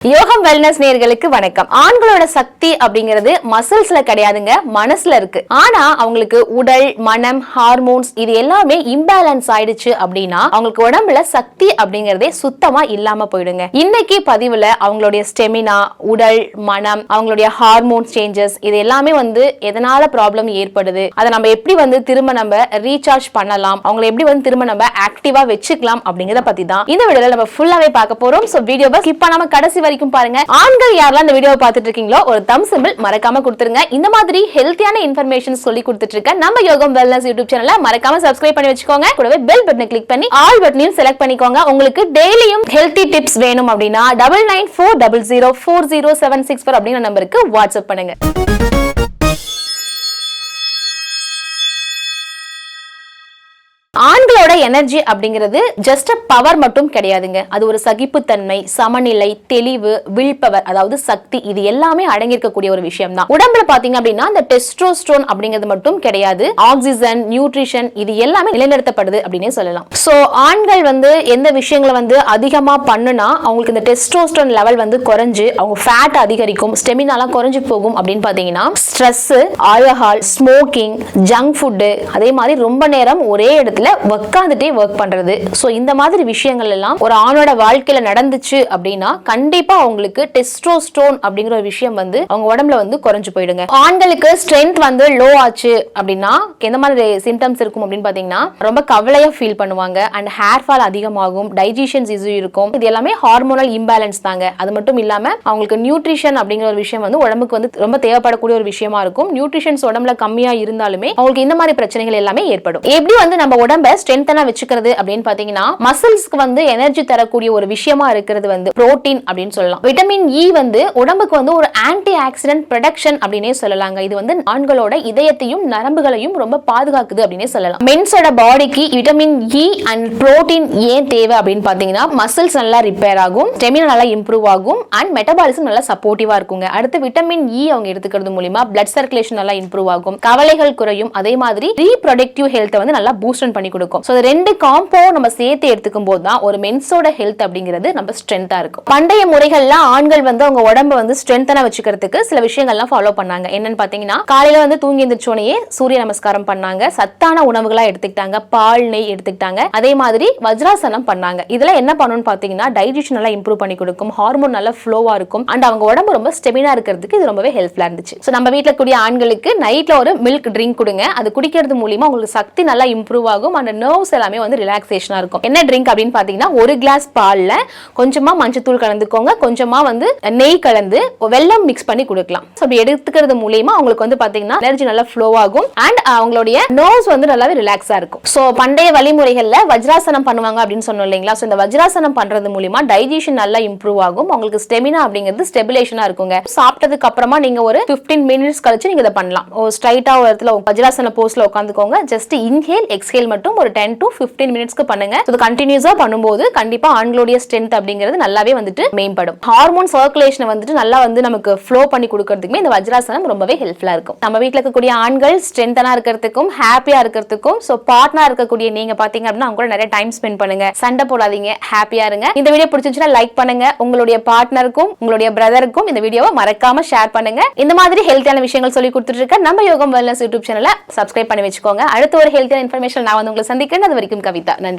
யோகம் வெல்னஸ் நேயர்களுக்கு வணக்கம். ஆண்களோட சக்தி அப்படிங்கிறது மசில்ஸ்ல கிடையாதுங்க, மனசுல இருக்கு. ஆனா அவங்களுக்கு உடல், மனம், ஹார்மோன்ஸ் இது எல்லாமே இம்பேலன்ஸ் ஆயிடுச்சு அப்படின்னா அவங்களுக்கு உடம்புல சக்தி அப்படிங்கறதே சுத்தமா இல்லாம போயிடுங்க. இன்னைக்கு பதிவுல அவங்களுடைய ஸ்டெமினா, உடல், மனம், அவங்களுடைய ஹார்மோன்ஸ் சேஞ்சஸ் இது எல்லாமே எதனால ப்ராப்ளம் ஏற்படுது, அதை நம்ம எப்படி திரும்ப நம்ம ரீசார்ஜ் பண்ணலாம், அவங்களை எப்படி திரும்ப நம்ம ஆக்டிவா வச்சுக்கலாம் அப்படிங்கறத பத்தி தான் இந்த வீடியோல நம்ம ஃபுல்லாவே பார்க்க போறோம். சோ வீடியோவை ஸ்கிப் பண்ணாம கடைசி வரைக்கும் பாருங்க. ஆண்கள் யாரெல்லாம் இந்த வீடியோவை பார்த்துட்டு இருக்கீங்களோ ஒரு தம் சிம்பிள் மறக்காம கொடுத்துருங்க. இந்த மாதிரி ஹெல்த்தியான இன்ஃபர்மேஷன் சொல்லி கொடுத்துட்டு இருக்க நம்ம யோகம் வெல்னஸ் யூடியூப் சேனலை மறக்காம சப்ஸ்கிரைப் பண்ணி வச்சுக்கோங்க. கூடவே பெல் பட்டனை கிளிக் பண்ணி ஆல் பட்டனையும் செலக்ட் பண்ணிக்கோங்க. உங்களுக்கு டெய்லியும் ஹெல்த்தி டிப்ஸ் வேணும் அப்படின்னா 9940040764 அப்படிங்கிற நம்பருக்கு வாட்ஸ்அப் பண்ணுங்க. ஆண்களோட எனர்ஜி அப்படிங்கிறது ஜஸ்ட் பவர் மட்டும் கிடையாதுங்க. அது ஒரு சகிப்புத்தன்மை, சமநிலை, தெளிவு, வில் பவர், அதாவது சக்தி, இது எல்லாமே அடங்கி இருக்கக்கூடிய ஒரு விஷயம் தான். உடம்புல பாத்தீங்க அப்படின்னா இந்த டெஸ்டோஸ்டரோன் அப்படிங்கிறது மட்டும் கிடையாது, ஆக்சிஜன், நியூட்ரிஷன் இது எல்லாமே நிலைநிறுத்தப்படுது அப்படின்னே சொல்லலாம். சோ ஆண்கள் எந்த விஷயங்களை அதிகமா பண்ணுனா அவங்களுக்கு இந்த டெஸ்டோஸ்டரோன் லெவல் குறைஞ்சு அவங்க ஃபேட் அதிகரிக்கும், ஸ்டெமினாலாம் குறைஞ்சு போகும் அப்படின்னு பாத்தீங்கன்னா stress, alcohol, smoking, junk food, அதே மாதிரி ரொம்ப நேரம் ஒரே இடத்துல உட்கார்ந்துட்டே ஒர்க் பண்றது. சோ இந்த மாதிரி விஷயங்கள் எல்லாம் ஒரு ஆணோட வாழ்க்கையில நடந்துச்சு அப்படின்னா கண்டிப்பா அவங்களுக்கு டெஸ்டோஸ்டரோன் அப்படிங்கிற ஒரு விஷயம் அவங்க உடம்புல குறைஞ்சு போயிடுங்க. ஆண்களுக்கு ஸ்ட்ரென்த் லோ ஆச்சு அப்படின்னா எந்த மாதிரி சிம்டம்ஸ் இருக்கும் அப்படின்னு பாத்தீங்கன்னா ரொம்ப கவலையா ஃபீல் பண்ணுவாங்க, அண்ட் ஹேர் ஃபால் அதிகமாகும், டைஜஷன்ஸ் இஷ்யூ இருக்கும். இது எல்லாமே ஹார்மோனல் இம்பேலன்ஸ் தாங்க. அது மட்டும் இல்லாம அவங்களுக்கு நியூட்ரிஷன் அப்படிங்கிற ஒரு விஷயம் உடம்புக்கு ரொம்ப தேவைப்படக்கூடிய ஒரு விஷயமா இருக்கும். நியூட்ரிஷன்ஸ் உடம்புல கம்மியா இருந்தாலுமே அவங்களுக்கு இந்த மாதிரி பிரச்சனைகள் எல்லாமே ஏற்படும். எப்படி நம்ம உடம்ப ஸ்ட்ரென்த்தனா வச்சுக்கிறது அப்படின்னு பாத்தீங்கன்னா மசில்ஸ்க்கு எனர்ஜி தரக்கூடிய ஒரு விஷயமா இருக்கிறது புரோட்டீன் அப்படின்னு சொல்லலாம். விட்டமின் இ உடம்புக்கு ஒரு ஆன்டி ஆக்சிடென்ட் ப்ரொடக்ஷன் அப்படினே சொல்லலாங்க. இது ஆண்களோட இதயத்தையும் நரம்புகளையும் ரொம்ப பாதுகாக்குது அப்படினே சொல்லலாம். மென்ஸோட பாடிக்கு விட்டமின் இ அண்ட் புரோட்டீன் ஏன் தேவை அப்படின்னு பாத்தீங்கன்னா மசில்ஸ் நல்லா ரிப்பேர் ஆகும், ஸ்டெமினா நல்லா இம்ப்ரூவ் ஆகும், அண்ட் மெட்டபாலிசம் நல்லா சப்போர்ட்டிவா இருக்குங்க. அடுத்து விட்டமின் இ அவங்க எடுத்துக்கிறது மூலமா பிளட் சர்க்குலேஷன் நல்லா இம்ப்ரூவ் ஆகும், கவலைகள் குறையும், அதே மாதிரி ரீப்ரொடக்டிவ் ஹெல்த் நல்லா பூஸ்ட் பண்ணி கொடுக்கும். சோ ரெண்டு காம்போ நம்ம சேர்த்து எடுத்துக்கும் போது தான் ஒரு மென்ஸோட ஹெல்த் அப்படிங்கிறது நம்ம ஸ்ட்ரென்த்தா இருக்கும். பண்டைய முறைகள்ல ஆண்கள் அவங்க உடம்ப ஸ்ட்ரென்த்தனா வச்சுக்கிறதுக்கு சில விஷயங்கள்லாம் ஃபாலோ பண்ணாங்க. என்னன்னு பாத்தீங்கன்னா காலையில தூங்கி எந்திரிச்சோனே சூரிய நமஸ்காரம் பண்ணாங்க, சத்தான உணவுகளா எடுத்துக்கிட்டாங்க, பால், நெய் எடுத்துக்கிட்டாங்க, அதே மாதிரி வஜ்ராசனம் பண்ணாங்க. இதெல்லாம் என்ன பண்ணணும்னு பாத்தீங்கன்னா டைஜஷன் நல்லா இம்ப்ரூவ் பண்ணி கொடுக்கும், ஹார்மோன் நல்லா ஃப்ளோவா இருக்கும், அண்ட் அவங்க உடம்பு ரொம்ப ஸ்டெமினா இருக்கிறதுக்கு இது ரொம்பவே ஹெல்ப்ஃபுல்லா இருந்துச்சு. சோ நம்ம வீட்ல கூடிய ஆண்களுக்கு நைட்ல ஒரு மில்க் ட்ரிங்க் கொடுங்க. அது குடிக்கிறது மூலமா உங்களுக்கு சக்தி நல்லா இம்ப்ரூவ் ஆகும், அந்த நர்வ்ஸ் எல்லாமே ரிலாக்சேஷனா இருக்கும். என்ன ட்ரிங்க் அப்படின்னு பாத்தீங்கன்னா ஒரு கிளாஸ் பால்ல கொஞ்சமா மஞ்சத்தூள் கலந்துக்கோங்க, கொஞ்சமா நெய் கலந்து வெல்லம் மிக்ஸ் பண்ணி கொடுக்கலாம். சோ அப்படி எடுத்துக்கிறது மூலமா அவங்களுக்கு பாத்தீங்கன்னா எனர்ஜி நல்லா ஃப்ளோ ஆகும், அண்ட் அவங்களுடைய நர்வ்ஸ் நல்லாவே ரிலாக்ஸா இருக்கும். சோ பண்டைய வழிமுறைகள்ல வஜ்ராசனம் பண்ணுவாங்க அப்படின்னு சொன்னோம் இல்லைங்களா. சோ இந்த வஜ்ராசனம் பண்றது மூலமா டைஜஷன் நல்லா இம்ப்ரூவ் ஆகும், அவங்களுக்கு ஸ்டெமினா அப்படிங்கிறது ஸ்டெபிலேஷனா இருக்குங்க. சாப்பிட்டதுக்கு அப்புறமா நீங்க ஒரு 15 மினிட்ஸ் கழிச்சு நீங்க இதை பண்ணலாம். ஸ்ட்ரைட்டா ஒரு இடத்துல வஜ்ராசன போஸ்ல உட்காந்துக்கோங்க. ஜஸ்ட் இன்ஹேல் எக்ஸ்ஹேல் மட்டும் ஒரு 10 to 15 மினிட்ஸ்க்கு பண்ணுங்க. இது கண்டினியூஸா பண்ணும்போது கண்டிப்பா ஆண்களுடைய ஸ்ட்ரென்த் அப்படிங்கிறது நல்லாவே மேம்படும். ஹார்மோன் சர்க்குலேஷன் நல்லா நமக்கு ஃப்ளோ பண்ணி கொடுக்கிறதுக்குமே இந்த வஜ்ராசனம் ரொம்பவே ஹெல்ப்ஃபுல்லா இருக்கும். நம்ம வீட்ல இருக்கக்கூடிய ஆண்கள் ஸ்ட்ரென்த்தனா இருக்கிறதுக்கும் ஹாப்பியா இருக்கிறதுக்கும் சோ பார்ட்னரா இருக்கக்கூடிய நீங்க பாத்தீங்க அப்படின்னா அவங்க கூட நிறைய டைம் ஸ்பெண்ட் பண்ணுங்க, சண்டை போடாதீங்க, ஹாப்பியா இருங்க. இந்த வீடியோ பிடிச்சிருந்துச்சுன்னா லைக் பண்ணுங்க, உங்களுடைய பார்ட்னருக்கும் உங்களுடைய பிரதருக்கும் இந்த வீடியோவை மறக்காம ஷேர் பண்ணுங்க. இந்த மாதிரி ஹெல்த்தியான விஷயங்கள் சொல்லி கொடுத்துட்டு இருக்க நம்ம யோகம் வெல்னஸ் யூடியூப் சேனலை சப்ஸ்கிரைப் பண்ணி வச்சுக்கோங்க. அடுத்த ஒரு ஹெல்த்தியான இன்ஃபர்மேஷன் நான் உங்களை சந்திக்கிறேன். அது வரைக்கும் கவிதா, நன்றி.